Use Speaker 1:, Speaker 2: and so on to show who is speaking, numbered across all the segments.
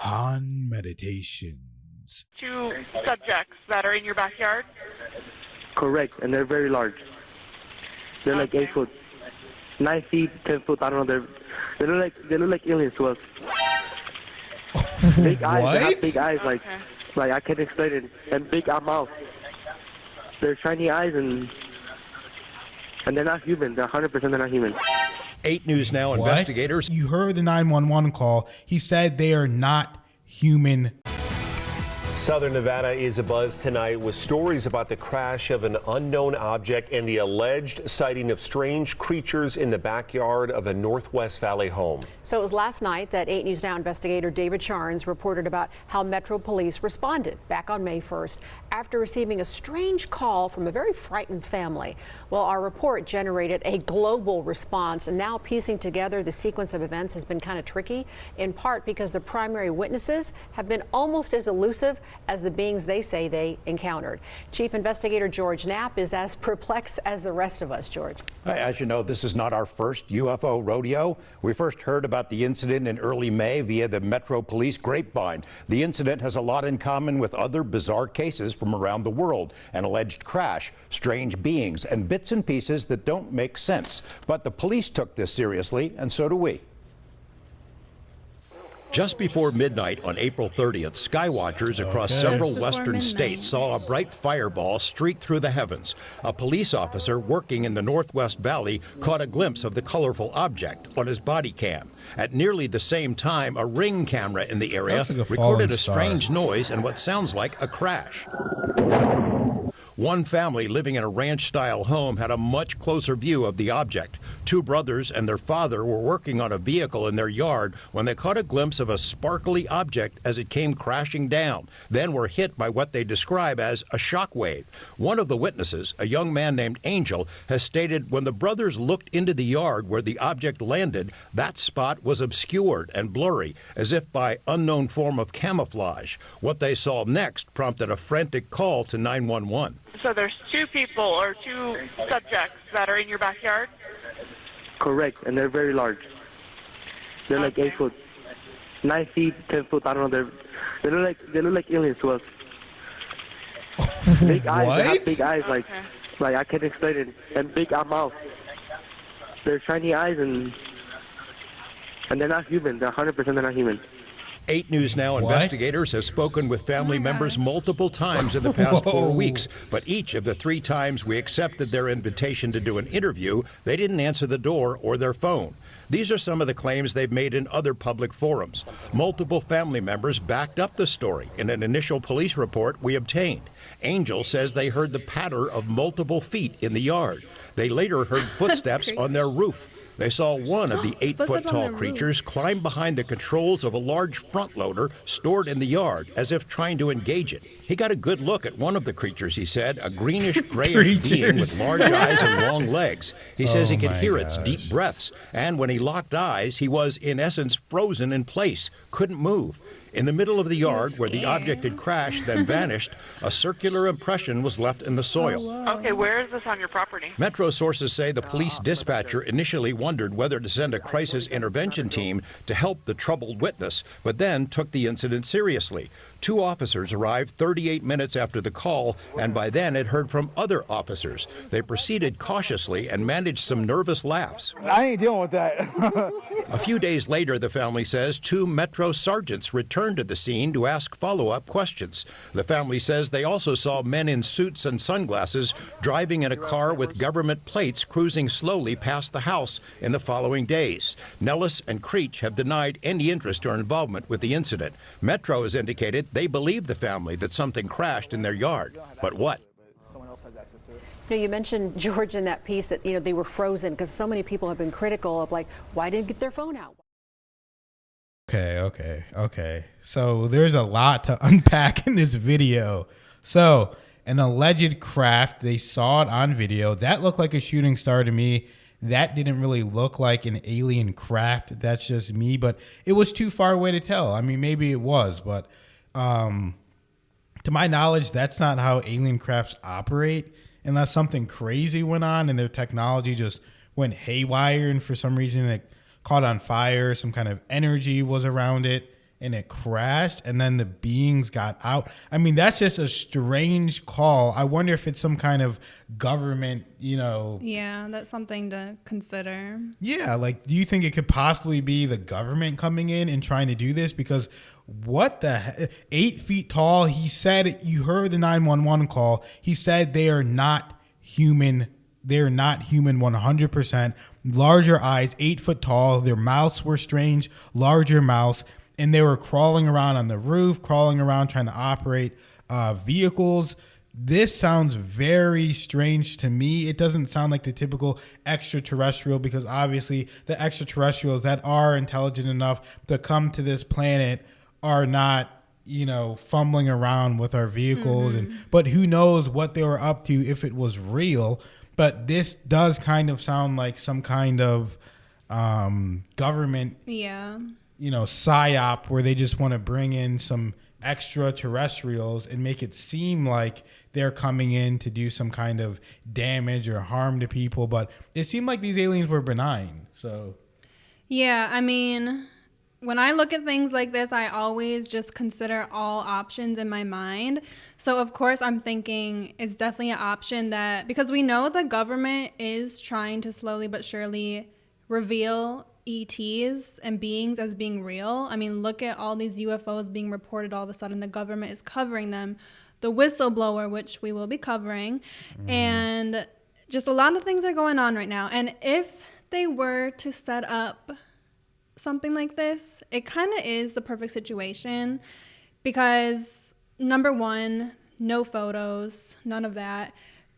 Speaker 1: Han Meditations.
Speaker 2: Two subjects that are in your backyard?
Speaker 3: Correct, and they're very large. They're like 8 foot, 9 feet, 10 foot. I don't know. They look like aliens to us. Big eyes. They have big eyes, like I can't explain it. And big mouth. They're shiny eyes, and they're not human. They're 100% they're not human.
Speaker 4: 8 News Now investigators.
Speaker 1: You heard the 911 call. He said they are not human.
Speaker 5: Southern Nevada is abuzz tonight with stories about the crash of an unknown object and the alleged sighting of strange creatures in the backyard of a Northwest Valley home.
Speaker 6: So it was last night that 8 News Now investigator David Charnes reported about how Metro Police responded back on May 1st after receiving a strange call from a very frightened family. Well, our report generated a global response, and now piecing together the sequence of events has been kind of tricky, in part because the primary witnesses have been almost as elusive as the beings they say they encountered. Chief Investigator George Knapp is as perplexed as the rest of us. George.
Speaker 4: As you know, this is not our first UFO rodeo. We first heard about the incident in early May via the Metro Police grapevine. The incident has a lot in common with other bizarre cases from around the world: an alleged crash, strange beings, and bits and pieces that don't make sense. But the police took this seriously, and so do we. Just before midnight on April 30th, skywatchers across several western states saw a bright fireball streak through the heavens. A police officer working in the Northwest Valley caught a glimpse of the colorful object on his body cam. At nearly the same time, a Ring camera in the area recorded a strange noise and what sounds like a crash. One family living in a ranch-style home had a much closer view of the object. 2 brothers and their father were working on a vehicle in their yard when they caught a glimpse of a sparkly object as it came crashing down, then were hit by what they describe as a shock wave. One of the witnesses, a young man named Angel, has stated when the brothers looked into the yard where the object landed, that spot was obscured and blurry, as if by unknown form of camouflage. What they saw next prompted a frantic call to 911.
Speaker 2: So there's 2 people or 2 subjects that are in your backyard?
Speaker 3: Correct, and they're very large. They're like 8 foot, 9 feet, 10 foot. I don't know. They look like aliens to us. Big eyes. They have big eyes, like I can't explain it. And big mouth. They're shiny eyes, and they're not human. They're 100% they're not human.
Speaker 4: 8 News Now investigators have spoken with family members multiple times in the past 4 weeks, but each of the 3 times we accepted their invitation to do an interview, they didn't answer the door or their phone. These are some of the claims they've made in other public forums. Multiple family members backed up the story in an initial police report we obtained. Angel says they heard the patter of multiple feet in the yard. They later heard footsteps on their roof. They saw one of the 8-foot-tall creatures climb behind the controls of a large front loader stored in the yard as if trying to engage it. He got a good look at one of the creatures, he said, a greenish-grayish being with large eyes and long legs. He says he could hear its deep breaths, and when he locked eyes, he was, in essence, frozen in place, couldn't move. In the middle of the yard where the object had crashed, then vanished, a circular impression was left in the soil.
Speaker 2: Okay, where is this on your property?
Speaker 4: Metro sources say the police dispatcher initially wondered whether to send a crisis intervention team to help the troubled witness, but then took the incident seriously. 2 officers arrived 38 minutes after the call, and by then had heard from other officers. They proceeded cautiously and managed some nervous laughs.
Speaker 7: I ain't dealing with that.
Speaker 4: A few days later, the family says 2 Metro sergeants returned to the scene to ask follow-up questions. The family says they also saw men in suits and sunglasses driving in a car with government plates cruising slowly past the house in the following days. Nellis and Creech have denied any interest or involvement with the incident. Metro has indicated they believe the family that something crashed in their yard. But what?
Speaker 6: You mentioned, George, in that piece that, they were frozen because so many people have been critical of, why didn't get their phone out?
Speaker 1: Okay. So there's a lot to unpack in this video. So an alleged craft, they saw it on video. That looked like a shooting star to me. That didn't really look like an alien craft. That's just me, but it was too far away to tell. I mean, maybe it was, but to my knowledge, that's not how alien crafts operate, unless something crazy went on and their technology just went haywire and for some reason it caught on fire, some kind of energy was around it, and it crashed and then the beings got out. I mean, that's just a strange call. I wonder if it's some kind of government,
Speaker 7: Yeah, that's something to consider.
Speaker 1: Yeah, like, do you think it could possibly be the government coming in and trying to do this? Because what the heck? 8 feet tall. He said, you heard the 911 call. He said they are not human. They're not human 100%. Larger eyes, 8 foot tall. Their mouths were strange, larger mouths. And they were crawling around on the roof, crawling around trying to operate vehicles. This sounds very strange to me. It doesn't sound like the typical extraterrestrial, because obviously the extraterrestrials that are intelligent enough to come to this planet are not, fumbling around with our vehicles. But who knows what they were up to if it was real. But this does kind of sound like some kind of government, psyop, where they just want to bring in some extraterrestrials and make it seem like they're coming in to do some kind of damage or harm to people. But it seemed like these aliens were benign. So,
Speaker 7: yeah, I mean, when I look at things like this, I always just consider all options in my mind. So, of course, I'm thinking it's definitely an option that, because we know the government is trying to slowly but surely reveal ETs and beings as being real. I mean, look at all these UFOs being reported all of a sudden. The government is covering them. The whistleblower, which we will be covering. And just a lot of things are going on right now. And if they were to set up something like this, it kind of is the perfect situation, because number one, no photos, none of that.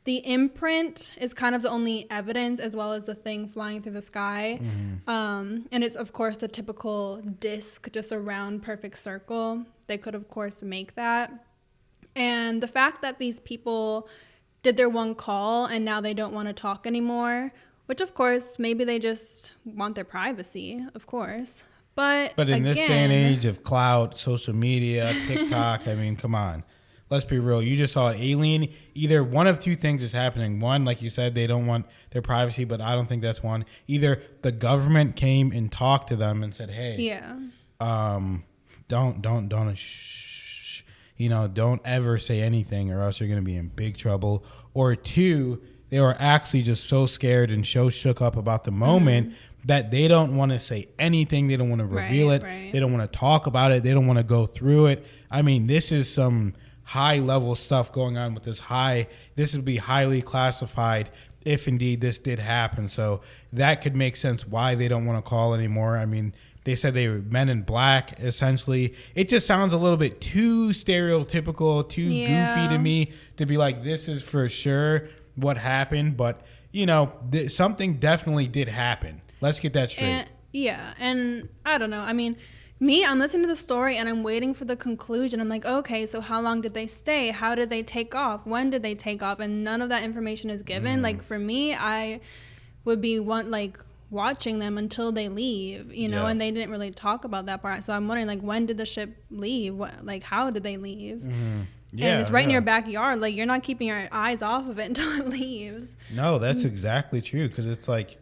Speaker 7: The imprint is kind of the only evidence, as well as the thing flying through the sky. And it's, of course, the typical disc, just a round, perfect circle. They could, of course, make that. And the fact that these people did their one call and now they don't want to talk anymore, which, of course, maybe they just want their privacy, of course. But
Speaker 1: in this day and age of clout, social media, TikTok, I mean, come on. Let's be real. You just saw an alien. Either one of two things is happening. One, like you said, they don't want their privacy, but I don't think that's one. Either the government came and talked to them and said, "Hey, don't don't ever say anything, or else you're going to be in big trouble." Or two, they were actually just so scared and so shook up about the moment that they don't want to say anything. They don't want to reveal it.
Speaker 7: Right.
Speaker 1: They don't want to talk about it. They don't want to go through it. I mean, this is some high level stuff going on with this would be highly classified if indeed this did happen. So that could make sense why they don't want to call anymore. I mean, they said they were men in black, essentially. It just sounds a little bit too stereotypical, too goofy to me to be like, this is for sure what happened. But, something definitely did happen. Let's get that straight.
Speaker 7: And I don't know. I mean, I'm listening to the story and I'm waiting for the conclusion. I'm like, okay, so how long did they stay? How did they take off? When did they take off? And none of that information is given. Like, for me, I would be watching them until they leave, and they didn't really talk about that part. So I'm wondering, like, when did the ship leave? How did they leave? Yeah, and it's right in your backyard. Like, you're not keeping your eyes off of it until it leaves.
Speaker 1: No, that's exactly true. Because it's like,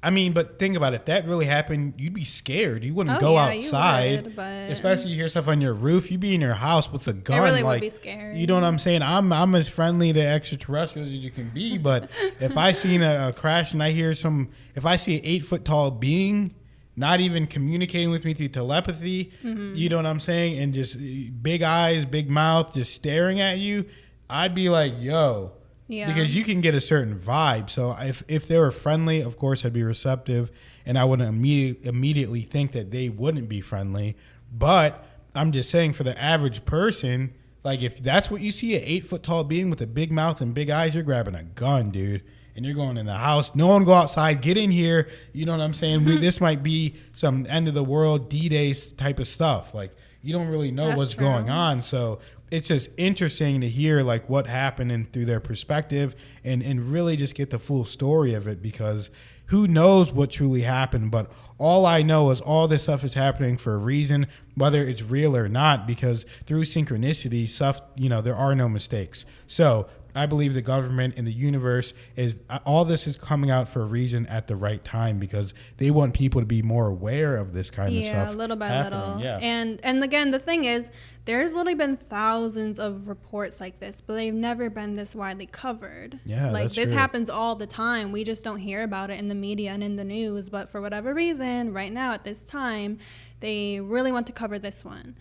Speaker 1: I mean, but think about it. If that really happened, you'd be scared. You wouldn't go outside.
Speaker 7: You would,
Speaker 1: especially you hear stuff on your roof. You'd be in your house with a gun.
Speaker 7: I really would be scared.
Speaker 1: You know what I'm saying? I'm as friendly to extraterrestrials as you can be. But if I seen a crash and I hear if I see an 8 foot tall being not even communicating with me through telepathy, you know what I'm saying? And just big eyes, big mouth, just staring at you, I'd be like, yo. Yeah. Because you can get a certain vibe. So if they were friendly, of course, I'd be receptive, and I wouldn't immediately think that they wouldn't be friendly. But I'm just saying, for the average person, like, if that's what you see, an 8 foot tall being with a big mouth and big eyes, you're grabbing a gun, dude, and you're going in the house. No one go outside. Get in here. You know what I'm saying? This might be some end of the world D-Day type of stuff. Like, you don't really know what's going on. So it's just interesting to hear, like, what happened and through their perspective, and really just get the full story of it, because who knows what truly happened. But all I know is all this stuff is happening for a reason, whether it's real or not, because through synchronicity stuff, there are no mistakes. So I believe the government and the universe is all this is coming out for a reason at the right time because they want people to be more aware of this kind of stuff.
Speaker 7: Yeah, little by
Speaker 1: happening.
Speaker 7: little.
Speaker 1: Yeah.
Speaker 7: And again, the thing is, there's literally been thousands of reports like this, but they've never been this widely covered.
Speaker 1: Yeah,
Speaker 7: like
Speaker 1: that's
Speaker 7: this
Speaker 1: true.
Speaker 7: happens all the time. We just don't hear about it in the media and in the news. But for whatever reason, right now at this time, they really want to cover this one.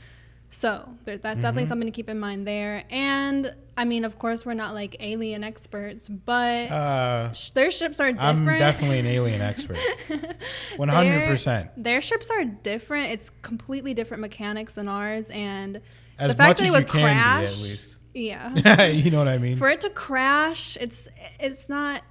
Speaker 7: So that's definitely something to keep in mind there. And I mean, of course, we're not like alien experts, but their ships are different.
Speaker 1: I'm definitely an alien expert. 100%.
Speaker 7: Their ships are different. It's completely different mechanics than ours. And
Speaker 1: As
Speaker 7: the fact
Speaker 1: much
Speaker 7: that they
Speaker 1: as
Speaker 7: would
Speaker 1: you can be,
Speaker 7: crash.
Speaker 1: at least.
Speaker 7: Yeah.
Speaker 1: You know what I mean?
Speaker 7: For it to crash, it's not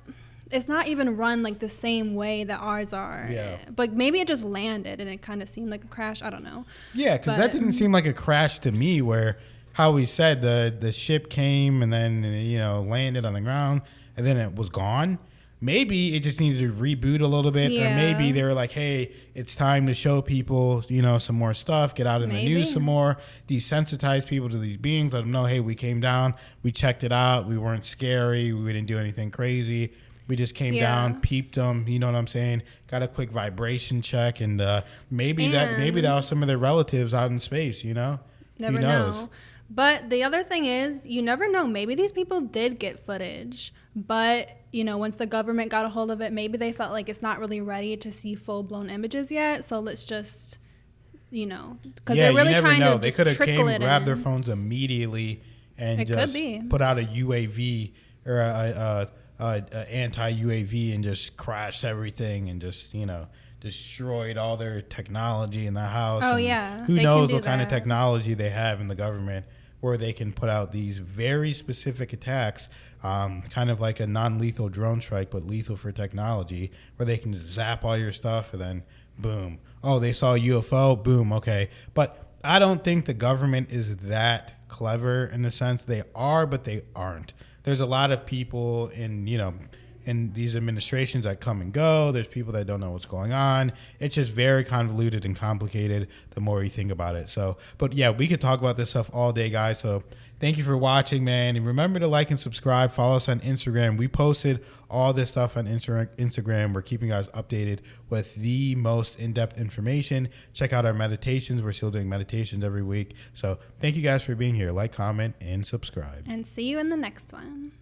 Speaker 7: even run like the same way that ours are.
Speaker 1: Yeah.
Speaker 7: But maybe it just landed and it kind of seemed like a crash. I don't know.
Speaker 1: Yeah, because that didn't seem like a crash to me where how we said the ship came and then, landed on the ground and then it was gone. Maybe it just needed to reboot a little bit.
Speaker 7: Yeah.
Speaker 1: Or maybe they were like, hey, it's time to show people, some more stuff, get out in the news some more, desensitize people to these beings, let them know, hey, we came down, we checked it out, we weren't scary, we didn't do anything crazy. We just came down, peeped them, you know what I'm saying? Got a quick vibration check, and maybe that was some of their relatives out in space, Never
Speaker 7: Who knows? Know. But the other thing is, you never know. Maybe these people did get footage, but once the government got a hold of it, maybe they felt like it's not really ready to see full-blown images yet. So let's just, because they're really trying to
Speaker 1: they
Speaker 7: just
Speaker 1: could have
Speaker 7: trickle it in.
Speaker 1: grabbed their phones immediately and just put out a UAV or a anti-UAV and just crashed everything and just destroyed all their technology in the house.
Speaker 7: Oh,
Speaker 1: and
Speaker 7: yeah.
Speaker 1: Who knows what kind of technology they have in the government where they can put out these very specific attacks, kind of like a non-lethal drone strike, but lethal for technology, where they can just zap all your stuff and then boom. Oh, they saw a UFO, boom, okay. But I don't think the government is that clever in the sense they are, but they aren't. There's a lot of people in these administrations that come and go. There's people that don't know what's going on. It's just very convoluted and complicated the more you think about it. So, but yeah, we could talk about this stuff all day, guys. So thank you for watching, man. And remember to like and subscribe. Follow us on Instagram. We posted all this stuff on Instagram. We're keeping you guys updated with the most in-depth information. Check out our meditations. We're still doing meditations every week. So thank you guys for being here. Like, comment, and subscribe.
Speaker 7: And see you in the next one.